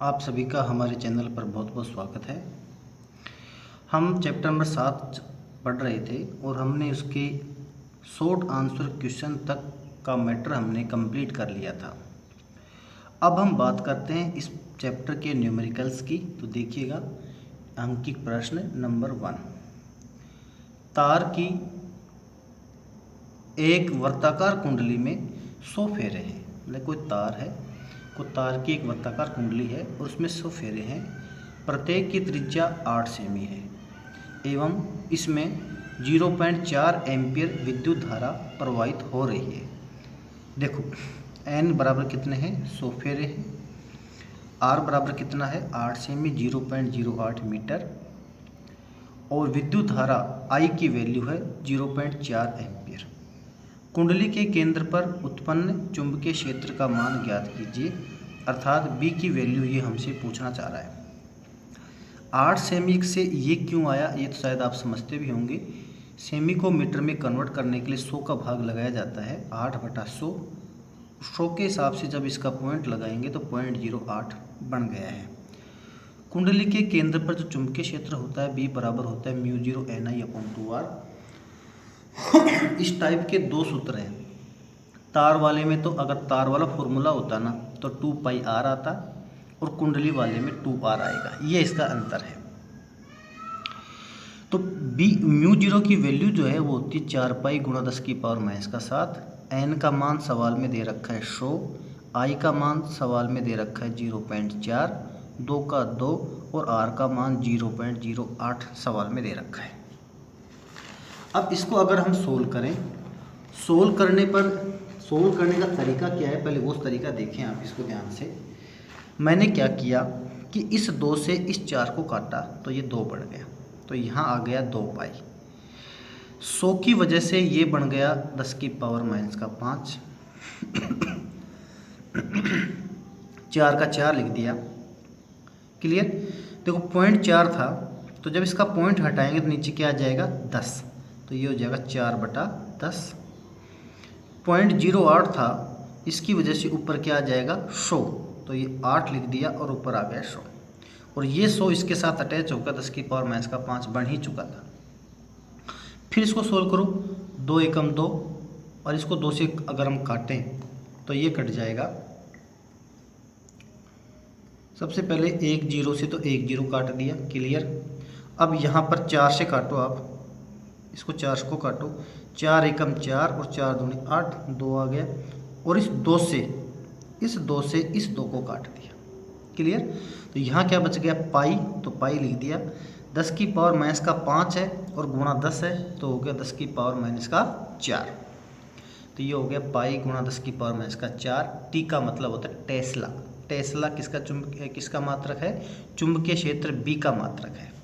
आप सभी का हमारे चैनल पर बहुत बहुत स्वागत है। हम चैप्टर नंबर 7 पढ़ रहे थे और हमने उसके शॉर्ट आंसर क्वेश्चन तक का मैटर हमने कंप्लीट कर लिया था। अब हम बात करते हैं इस चैप्टर के न्यूमेरिकल्स की। तो देखिएगा, अंकित प्रश्न नंबर 1। तार की एक वर्ताकार कुंडली में 100 फेरे हैं। मतलब कोई तार की एक वर्ताकार कुंडली है और उसमें 100 फेरे हैं। प्रत्येक की त्रिज्या 8 सेमी है एवं इसमें 0.4 एम्पियर विद्युत धारा प्रवाहित हो रही है। देखो, n बराबर कितने हैं, 100 फेरे हैं। r बराबर कितना है, 8 सेमी 0.08 मीटर। और विद्युत धारा I की वैल्यू है 0.4 एम्पियर। कुंडली के केंद्र पर उत्पन्न चुंबकीय क्षेत्र का मान ज्ञात कीजिए, अर्थात B की वैल्यू ये हमसे पूछना चाह रहा है। 8 सेमी से ये क्यों आया, ये तो शायद आप समझते भी होंगे। सेमी को मीटर में कन्वर्ट करने के लिए 100 का भाग लगाया जाता है, 8/100। 100 के हिसाब से जब इसका पॉइंट लगाएंगे तो 0.08 बन गया है। कुंडली के केंद्र पर जो चुंबकीय क्षेत्र होता है B बराबर होता है μ0 Ni/2r। इस टाइप के दो सूत्र हैं। तार वाले में तो अगर तार वाला फॉर्मूला होता ना तो 2πr आता, और कुंडली वाले में 2r आएगा। ये इसका अंतर है। तो μ0 की वैल्यू जो है वो होती है 4π × 10⁻⁷। n का मान सवाल में दे रखा है 100, i का मान सवाल में दे रखा है 0.4, 2 का 2 और r का मान 0.08 सवाल में दे रखा है। अब इसको अगर हम सोल्व करें, सोल्व करने का तरीका क्या है, पहले वो तरीका देखें आप इसको ध्यान से। मैंने क्या किया कि इस 2 से इस 4 को काटा तो ये 2 बढ़ गया, तो यहाँ आ गया 2π। 100 की वजह से ये बन गया 10⁻⁵। 4 का 4 लिख दिया। क्लियर। देखो 0.4 था, तो जब इसका पॉइंट हटाएंगे तो नीचे क्या आ जाएगा, 10। तो ये हो जाएगा 4/10। 0.08 था, इसकी वजह से ऊपर क्या आ जाएगा, 100। तो ये 8 लिख दिया और ऊपर आ गया 100। और ये 100 इसके साथ अटैच होकर 10⁻⁵ बन ही चुका था। फिर इसको सोल्व करो, 2 एकम 2, और इसको 2 से अगर हम काटें तो ये कट जाएगा। सबसे पहले 1 0 से तो 1 0 काट दिया। क्लियर। अब यहाँ पर 4 से काटो, आप इसको 4 को काटो, 4 एकम 4 और 4 दूनी 8, 2 आ गया। और इस 2 से इस 2 को काट दिया। क्लियर। तो यहाँ क्या बच गया, पाई, तो पाई लिख दिया। 10⁻⁻5 है और गुणा 10 है, तो हो गया 10⁻⁴। तो ये हो गया पाई गुणा 10⁻⁴। टी का मतलब होता है टेस्ला। टेस्ला किसका मात्रक है, चुंबकीय क्षेत्र बी का मात्रक है।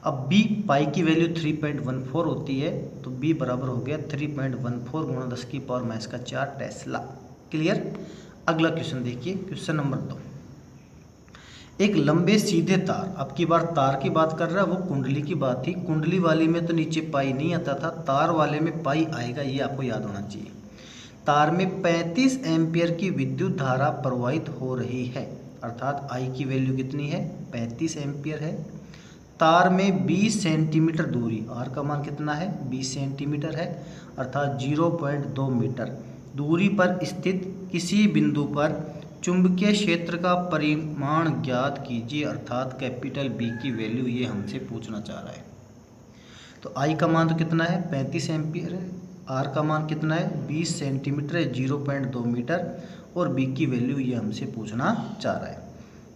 अब बी पाई की वैल्यू 3.14 होती है, तो बी बराबर हो गया 3.14 गुणा 10⁻⁴ टेस्ला। क्लियर। अगला क्वेश्चन देखिए, क्वेश्चन नंबर 2। एक लंबे सीधे तार, अब की बार तार की बात कर रहा है, वो कुंडली की बात थी। कुंडली वाली में तो नीचे पाई नहीं आता था, तार वाले में पाई आएगा, ये आपको याद होना चाहिए। तार में 35 एम्पियर की विद्युत धारा प्रवाहित हो रही है, अर्थात आई की वैल्यू कितनी है, 35 एम्पियर है। तार में 20 सेंटीमीटर दूरी, आर का मान कितना है, 20 सेंटीमीटर है, अर्थात 0.2 मीटर दूरी पर स्थित किसी बिंदु पर चुंबकीय क्षेत्र का परिमाण ज्ञात कीजिए, अर्थात कैपिटल बी की वैल्यू ये हमसे पूछना चाह रहा है। तो आई का मान तो कितना है, 35 एम्पियर है। आर का मान कितना है, 20 सेंटीमीटर है, 0.2 मीटर। और बी की वैल्यू ये हमसे पूछना चाह रहा है।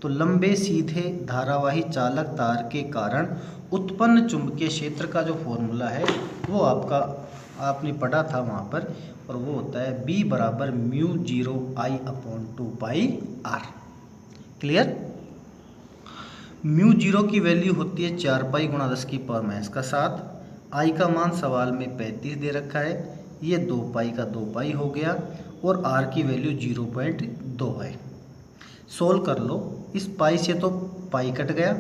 तो लंबे सीधे धारावाही चालक तार के कारण उत्पन्न चुंबकीय क्षेत्र का जो फॉर्मूला है वो आपने पढ़ा था वहाँ पर, और वो होता है B बराबर μ0 I/2πr। क्लियर। μ0 की वैल्यू होती है 4π गुणा 10⁻⁷। I का मान सवाल में 35 दे रखा है, ये 2π का 2π हो गया, और R की वैल्यू 0.2 है। सोल्व कर लो, इस पाई से तो पाई कट गया,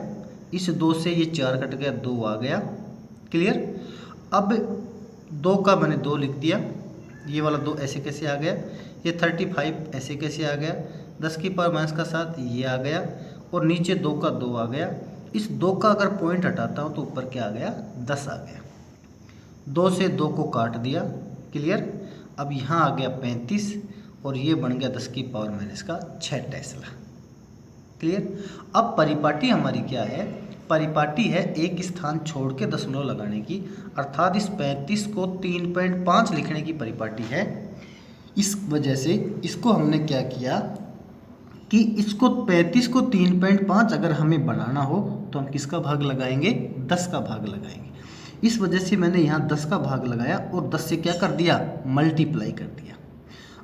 इस 2 से ये 4 कट गया, 2 आ गया। क्लियर। अब 2 का मैंने 2 लिख दिया, ये वाला 2 ऐसे कैसे आ गया, ये 35 ऐसे कैसे आ गया, 10 की पावर माइनस का 7 ये आ गया, और नीचे 2 का 2 आ गया। इस 2 का अगर पॉइंट हटाता हूँ तो ऊपर क्या आ गया, 10 आ गया। 2 से 2 को काट दिया, क्लियर। अब यहाँ आ गया 35 और ये बन गया 10 की पावर माइनस का 6 टेस्ला, क्लियर। अब परिपाटी हमारी क्या है, परिपाटी है एक स्थान छोड़ के दशमलव लगाने की, अर्थात इस 35 को 3.5 लिखने की परिपाटी है। इस वजह से इसको हमने क्या किया कि इसको 35 को 3.5 अगर हमें बनाना हो तो हम किसका भाग लगाएंगे, 10 का भाग लगाएंगे। इस वजह से मैंने यहाँ 10 का भाग लगाया और 10 से क्या कर दिया, मल्टीप्लाई कर दिया।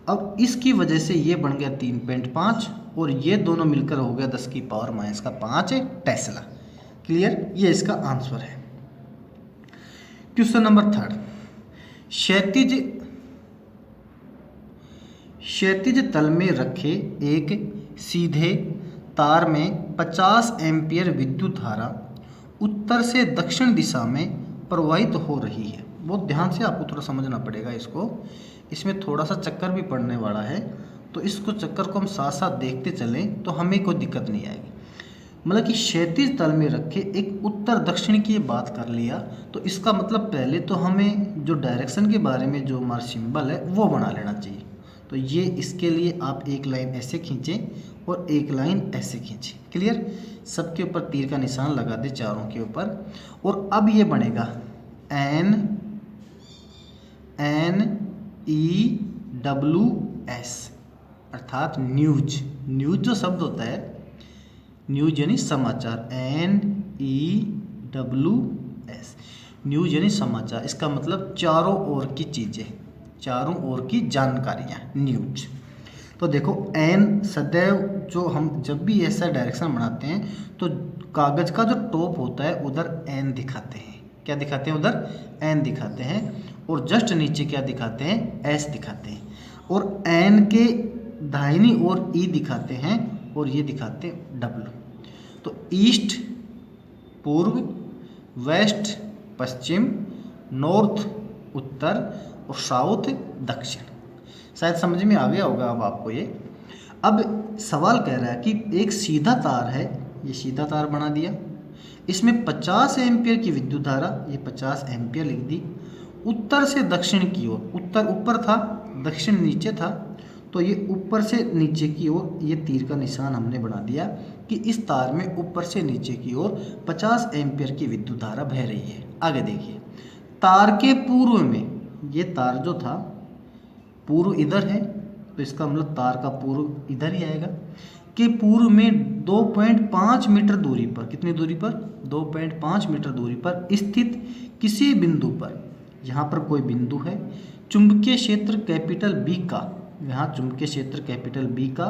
अब इसकी वजह से ये बन गया 3.5 और ये दोनों मिलकर हो गया 10 की पावर माइनस का 5 टेस्ला, क्लियर। ये इसका आंसर है। क्वेश्चन नंबर 3, क्षैतिज तल में रखे एक सीधे तार में 50 एम्पियर विद्युत धारा उत्तर से दक्षिण दिशा में प्रवाहित हो रही है। बहुत ध्यान से आपको थोड़ा समझना पड़ेगा इसको, इसमें थोड़ा सा चक्कर भी पड़ने वाला है, तो इसको चक्कर को हम साथ साथ देखते चलें तो हमें कोई दिक्कत नहीं आएगी। मतलब कि क्षैतिज तल में रखे एक उत्तर दक्षिण की बात कर लिया, तो इसका मतलब पहले तो हमें जो डायरेक्शन के बारे में जो हमारा सिंबल है वो बना लेना चाहिए। तो ये इसके लिए आप एक लाइन ऐसे खींचें और एक लाइन ऐसे खींचें, क्लियर। सबके ऊपर तीर का निशान लगा दे चारों के ऊपर, और अब ये बनेगा NEWS, अर्थात न्यूज। न्यूज जो शब्द होता है, न्यूज यानी समाचार, NEWS, न्यूज यानी समाचार। इसका मतलब चारों ओर की चीज़ें, चारों ओर की जानकारियाँ, न्यूज। तो देखो एन सदैव जो हम जब भी ऐसा डायरेक्शन बनाते हैं तो कागज़ का जो टॉप होता है उधर एन दिखाते हैं। क्या दिखाते हैं, उधर एन दिखाते हैं, और जस्ट नीचे क्या दिखाते हैं, एस दिखाते हैं, और एन के दाहिनी ओर ई दिखाते हैं, और ये दिखाते हैं डब्ल्यू। तो ईस्ट पूर्व, वेस्ट पश्चिम, नॉर्थ उत्तर, और साउथ दक्षिण। शायद समझ में आ गया होगा अब आपको ये। अब सवाल कह रहा है कि एक सीधा तार है, ये सीधा तार बना दिया, इसमें 50 एम्पियर की विद्युत धारा, ये 50 एम्पियर लिख दी, उत्तर से दक्षिण की ओर, उत्तर ऊपर था, दक्षिण नीचे था, तो ये ऊपर से नीचे की ओर ये तीर का निशान हमने बना दिया कि इस तार में ऊपर से नीचे की ओर 50 एम्पियर की विद्युत धारा बह रही है। आगे देखिए, तार के पूर्व में, ये तार जो था पूर्व इधर है, तो इसका मतलब तार का पूर्व इधर ही आएगा, कि पूर्व में 2.5 मीटर दूरी पर, कितनी दूरी पर, 2.5 मीटर दूरी पर स्थित किसी बिंदु पर, यहाँ पर कोई बिंदु है, चुंबकीय क्षेत्र कैपिटल बी का, यहाँ चुंबकीय क्षेत्र कैपिटल बी का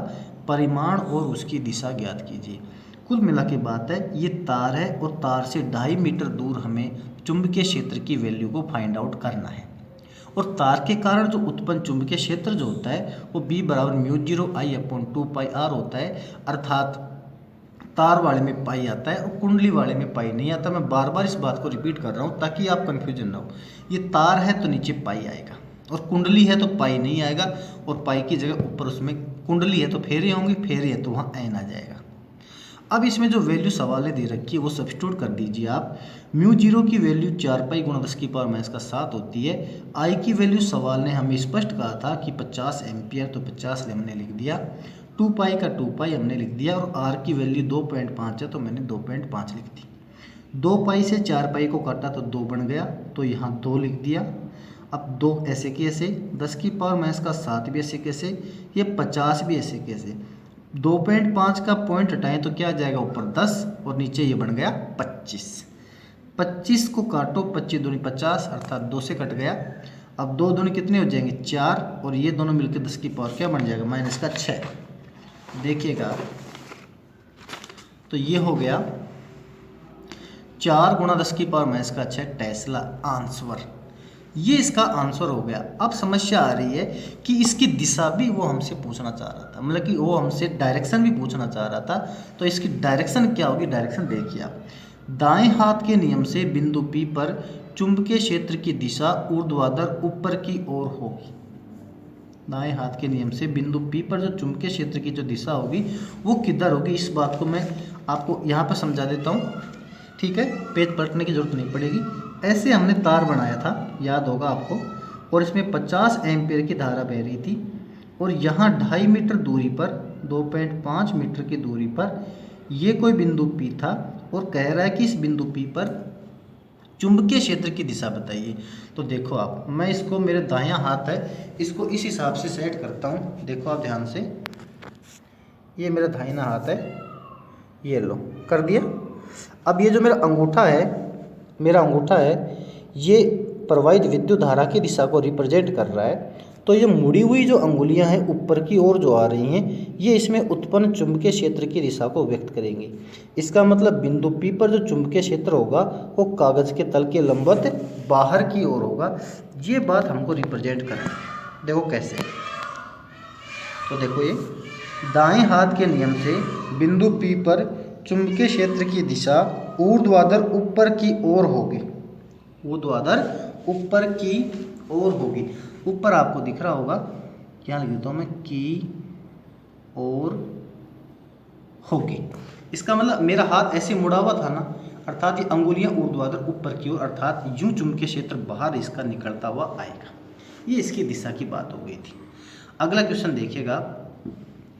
परिमाण और उसकी दिशा ज्ञात कीजिए। कुल मिला के बात है, ये तार है और तार से 2.5 मीटर दूर हमें चुंबकीय क्षेत्र की वैल्यू को फाइंड आउट करना है। और तार के कारण जो उत्पन्न चुंबकीय क्षेत्र जो होता है वो B बराबर μ0I/2πr होता है, अर्थात तार वाले में पाई आता है और कुंडली वाले में पाई नहीं आता। मैं बार बार इस बात को रिपीट कर रहा हूँ ताकि आप कंफ्यूजन ना हो। ये तार है तो नीचे पाई आएगा, और कुंडली है तो पाई नहीं आएगा, और पाई की जगह ऊपर उसमें कुंडली है तो फेरे होंगे, फेरे है तो वहाँ एन आ जाएगा। अब इसमें जो वैल्यू सवाल ने दे रखी है वो सब्स्टिट्यूट कर दीजिए आप। μ0 की वैल्यू 4π × 10 की पावर माइनस का 7 होती है। आई की वैल्यू सवाल ने हमें स्पष्ट कहा था कि 50 एम्पियर, तो 50 हमने लिख दिया। 2π का 2π हमने लिख दिया, और आर की वैल्यू 2.5 है तो मैंने 2.5 लिख दी। 2π से 4π को काटा तो 2 बन गया, तो यहाँ 2 लिख दिया। अब 2 ऐसे कैसे, 10 की पावर माइनस का 7 भी ऐसे कैसे, ये 50 भी ऐसे कैसे। 2.5 का पॉइंट हटाएं तो क्या आ जाएगा, ऊपर 10 और नीचे ये बन गया 25। 25 को काटो, 25 दूनी 50, अर्थात 2 से कट गया। अब 2 दूनी कितने हो जाएंगे, 4, और ये दोनों मिलकर 10 की पावर क्या बन जाएगा, माइनस का 6। देखिएगा तो ये हो गया 4 × 10 की पावर माइनस का 6 टेस्ला आंसर। ये इसका आंसर हो गया। अब समस्या आ रही है कि इसकी दिशा भी वो हमसे पूछना चाह रहा था, मतलब कि वो हमसे डायरेक्शन भी पूछना चाह रहा था। तो इसकी डायरेक्शन क्या होगी, डायरेक्शन देखिए आप। दाएं हाथ के नियम से बिंदु P पर चुंबकीय क्षेत्र की दिशा ऊर्ध्वाधर ऊपर की ओर होगी। दाएं हाथ के नियम से बिंदु P पर जो चुंबकीय क्षेत्र की जो दिशा होगी वो किधर होगी, इस बात को मैं आपको यहाँ पर समझा देता हूँ। ठीक है, पेज पलटने की जरूरत नहीं पड़ेगी। ऐसे हमने तार बनाया था, याद होगा आपको, और इसमें 50 एम्पीयर की धारा बह रही थी, और यहाँ 2.5 मीटर दूरी पर, 2.5 मीटर की दूरी पर ये कोई बिंदु P था, और कह रहा है कि इस बिंदु P पर चुंबकीय क्षेत्र की दिशा बताइए। तो देखो आप, मैं इसको, मेरे दायां हाथ है, इसको इस हिसाब से सेट करता हूँ। देखो आप ध्यान से, ये मेरा दाहिना हाथ है, ये लो कर दिया। अब ये जो मेरा अंगूठा है, ये प्रवाहित विद्युत धारा की दिशा को रिप्रेजेंट कर रहा है। तो ये मुड़ी हुई जो अंगुलियां हैं ऊपर की ओर जो आ रही हैं, ये इसमें उत्पन्न चुंबकीय क्षेत्र की दिशा को व्यक्त करेंगी। इसका मतलब बिंदु P पर जो चुंबकीय क्षेत्र होगा वो कागज के तल के लंबवत बाहर की ओर होगा। ये बात हमको रिप्रेजेंट करनी है। देखो कैसे, तो देखो ये दाएं हाथ के नियम से बिंदु P पर चुंबकीय क्षेत्र की दिशा ऊर्ध्वाधर ऊपर की ओर होगी, ऊर्ध्वाधर ऊपर की ओर होगी। ऊपर आपको दिख रहा होगा, क्या लिख देता हूँ मैं, की ओर होगी। इसका मतलब मेरा हाथ ऐसे मुड़ा हुआ था ना, अर्थात ये अंगुलियां ऊर्ध्वाधर ऊपर की ओर, अर्थात यूं चुंबकीय क्षेत्र बाहर इसका निकलता हुआ आएगा। ये इसकी दिशा की बात हो गई थी। अगला क्वेश्चन देखिएगा,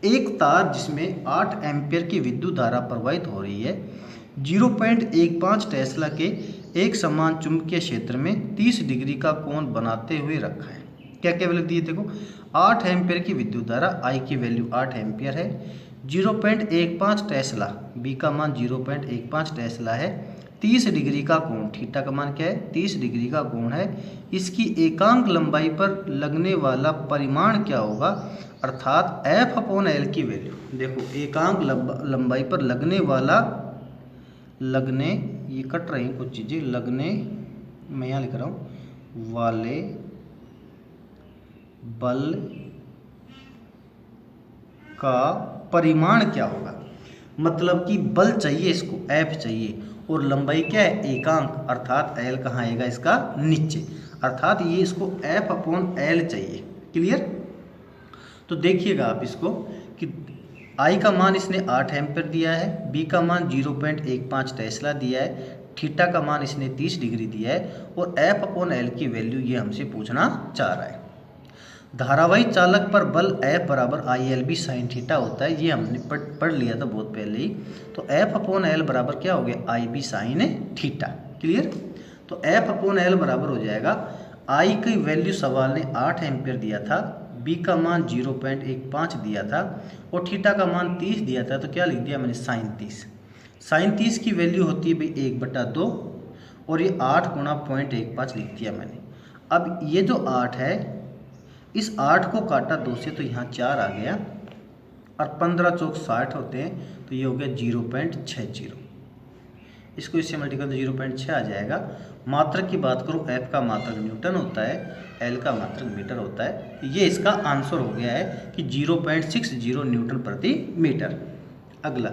एक तार जिसमें 8 एम्पीयर की विद्युत धारा प्रवाहित हो रही है, 0.15 टेस्ला के एक समान चुंबकीय क्षेत्र में 30 डिग्री का कोण बनाते हुए रखा है। क्या क्या वैल्यू दिए, देखो 8 एम्पीयर की विद्युत धारा, आई की वैल्यू 8 एम्पीयर है, 0.15 टेस्ला, बी का मान 0.15 टेस्ला है, 30 डिग्री का कोण, थीटा का मान क्या है, 30 डिग्री का कोण है। इसकी एकांक लंबाई पर लगने वाला परिमाण क्या होगा, अर्थात F/L की वैल्यू। देखो एकांक लंबाई पर लगने ये कट रही हैं कुछ चीज़ें, लगने, मैं यहाँ लिख रहा हूँ, वाले बल का परिमाण क्या होगा। मतलब कि बल चाहिए इसको, F चाहिए, और लंबाई क्या है, एकांक, अर्थात L कहाँ आएगा इसका, नीचे, अर्थात ये इसको F/L चाहिए। क्लियर। तो देखिएगा आप इसको कि I का मान इसने 8 एम्पीयर दिया है, B का मान 0.15 टेस्ला दिया है, थीटा का मान इसने 30 डिग्री दिया है, और F/L की वैल्यू ये हमसे पूछना चाह रहा है। धारावाही चालक पर बल F बराबर ILB साइन थीटा होता है, ये हमने पढ़ लिया था बहुत पहले ही। तो F/L बराबर क्या हो गया, IB साइन थीटा। क्लियर। तो F/L बराबर हो जाएगा, I की वैल्यू सवाल ने 8 एम्पीयर दिया था, B का मान 0.15 दिया था, और थीटा का मान 30 दिया था। तो क्या लिख दिया मैंने, साइन 30। साइन 30 की वैल्यू होती है भाई 1/2, और ये 8 गुणा 0.15 लिख दिया मैंने। अब ये जो 8 है, इस 8 को काटा 2 से तो यहाँ 4 आ गया, और 15 चौक 60 होते हैं, तो ये हो गया 0.60। इसको इससे मल्टीप्लाई तो 0.6 आ जाएगा। मात्रक की बात करूँ, F का मात्रक न्यूटन होता है, L का मात्रक मीटर होता है। ये इसका आंसर हो गया है कि 0.60 न्यूटन प्रति मीटर। अगला,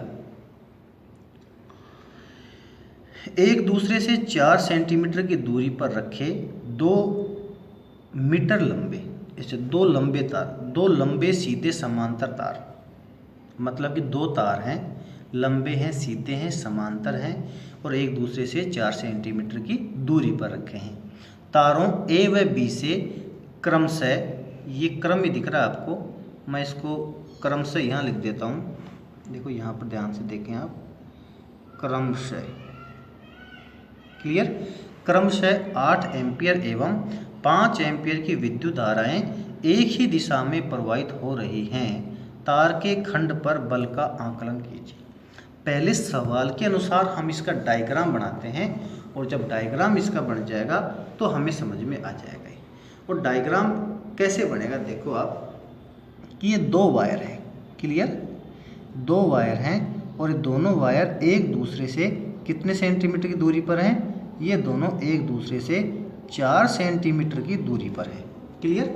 एक दूसरे से 4 सेंटीमीटर की दूरी पर रखे 2 मीटर लंबे, इससे 2 लंबे तार, 2 लंबे सीधे समांतर तार, मतलब कि 2 तार हैं, लंबे हैं, सीधे हैं, समांतर हैं, और एक दूसरे से 4 सेंटीमीटर की दूरी पर रखे हैं। तारों A व B से क्रमशः, ये क्रम ही दिख रहा है आपको, मैं इसको क्रमशः यहाँ लिख देता हूँ। देखो यहाँ पर ध्यान से देखें आप, क्रमशः। क्लियर। क्रमशः 8 एम्पीयर एवं 5 एम्पीयर की विद्युत धाराएं एक ही दिशा में प्रवाहित हो रही हैं। तार के खंड पर बल का आकलन कीजिए। पहले सवाल के अनुसार हम इसका डायग्राम बनाते हैं, और जब डायग्राम इसका बन जाएगा तो हमें समझ में आ जाएगा। और डायग्राम कैसे बनेगा, देखो आप कि ये 2 वायर हैं। क्लियर। 2 वायर हैं, और ये दोनों वायर एक दूसरे से कितने सेंटीमीटर की दूरी पर हैं, ये दोनों एक दूसरे से 4 सेंटीमीटर की दूरी पर है। क्लियर।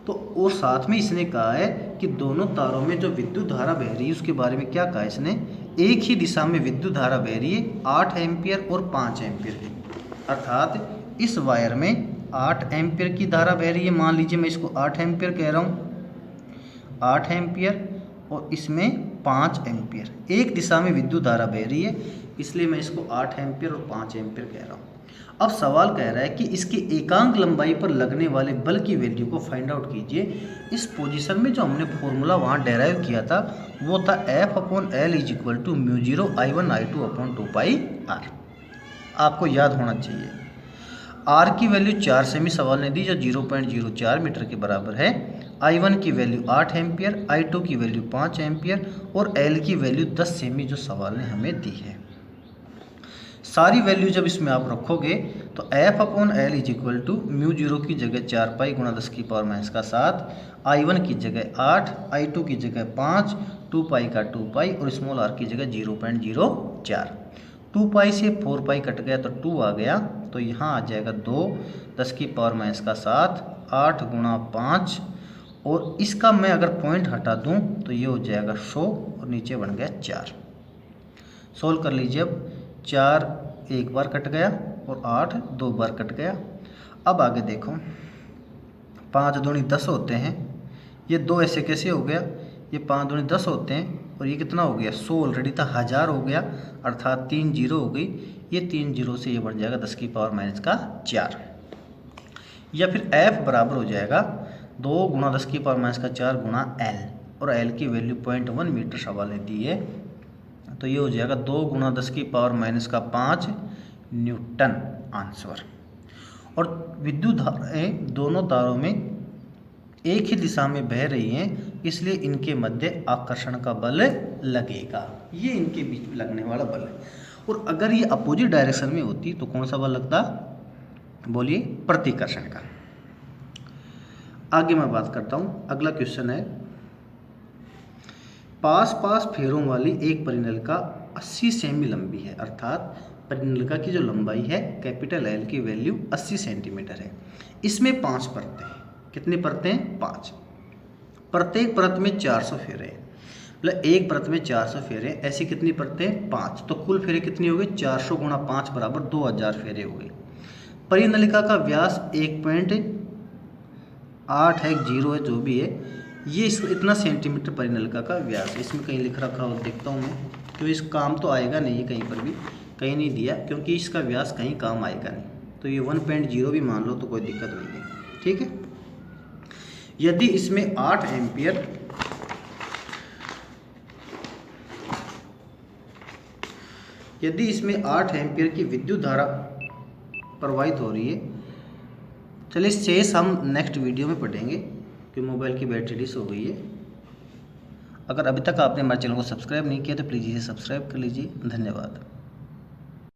तो और साथ में इसने कहा है कि दोनों तारों में जो विद्युत धारा बह रही है उसके बारे में क्या कहा है इसने, एक ही दिशा में विद्युत धारा बह रही है, 8 एम्पीयर और 5 एम्पीयर की। अर्थात इस वायर में 8 एम्पीयर की धारा बह रही है, मान लीजिए मैं इसको 8 एम्पीयर कह रहा हूँ, 8 एम्पियर और इसमें 5 एम्पियर। एक दिशा में विद्युत धारा बह रही है, इसलिए मैं इसको 8 एम्पियर और 5 एम्पियर कह रहा हूँ। अब सवाल कह रहा है कि इसकी एकांक लंबाई पर लगने वाले बल की वैल्यू को फाइंड आउट कीजिए। इस पोजीशन में जो हमने फॉर्मूला वहाँ डेराइव किया था वो था F/L = μ0 I1I2/2πr। आपको याद होना चाहिए। R की वैल्यू 4 सेमी सवाल ने दी जो 0.04 मीटर के बराबर है। I1 की वैल्यू 8 एम्पियर, I2 की वैल्यू 5 एम्पियर और L की वैल्यू 10 सेमी जो सवाल ने हमें दी है। सारी वैल्यू जब इसमें आप रखोगे तो F/L = μ0 की जगह 4 पाई गुणा 10⁻⁷, I1 की जगह 8, I2 की जगह 5, 2 पाई का 2 पाई और स्मॉल r की जगह 0.04। 2 पाई से 4 पाई कट गया तो 2 आ गया, तो यहाँ आ जाएगा 2 10⁻⁷, 8 गुणा 5 और इसका मैं अगर पॉइंट हटा दूँ तो ये हो जाएगा 100 और नीचे बन गया 4। सोल्व कर लीजिए। अब 4 एक बार कट गया और 8 2 बार कट गया। अब आगे देखो, 5 दूनी 10 होते हैं, ये 2 ऐसे कैसे हो गया, ये 5 दूनी 10 होते हैं और ये कितना हो गया 100 ऑलरेडी था, 1000 हो गया अर्थात 3 जीरो हो गई। ये 3 जीरो से ये बन जाएगा 10⁻⁴। या फिर F बराबर हो जाएगा 2 गुणा 10⁻⁴ गुणा L और L की वैल्यू 0.1 मीटर सवाल ने दी है, तो ये हो जाएगा 2 गुणा 10⁻⁵ न्यूटन आंसर। और विद्युत धाराएं दोनों तारों में एक ही दिशा में बह रही हैं, इसलिए इनके मध्य आकर्षण का बल लगेगा। ये इनके बीच में लगने वाला बल है। और अगर ये अपोजिट डायरेक्शन में होती तो कौन सा बल लगता, बोलिए, प्रतिकर्षण का। आगे मैं बात करता हूँ। अगला क्वेश्चन है, पास पास फेरों वाली एक परिनलिका 80 सेमी लंबी है, अर्थात परिनलिका की जो लंबाई है कैपिटल L की वैल्यू 80 सेंटीमीटर है। इसमें 5 परतें हैं। कितनी परतें हैं? 5। प्रत्येक परत में 400 फेरे हैं, मतलब एक परत में 400 फेरे, ऐसी कितनी परतें? 5। तो कुल फेरे कितनी हो गई? 400 गुणा 5 बराबर 2000 फेरे हो गई। परिनलिका का व्यास 1.8 है, 0 है, जो भी है, ये इसको इतना सेंटीमीटर परिनलिका का व्यास है। इसमें कहीं लिख रखा हो, देखता हूँ मैं, तो इस काम तो आएगा नहीं, कहीं पर भी कहीं नहीं दिया, क्योंकि इसका व्यास कहीं काम आएगा नहीं। तो ये 1.0 भी मान लो तो कोई दिक्कत नहीं है, ठीक है। यदि इसमें 8 एम्पियर की विद्युत धारा प्रवाहित हो रही है, चलिए शेष हम नेक्स्ट वीडियो में पढ़ेंगे कि मोबाइल की बैटरी डिस हो गई है। अगर अभी तक आपने हमारे चैनल को सब्सक्राइब नहीं किया तो प्लीज़ इसे सब्सक्राइब कर लीजिए। धन्यवाद।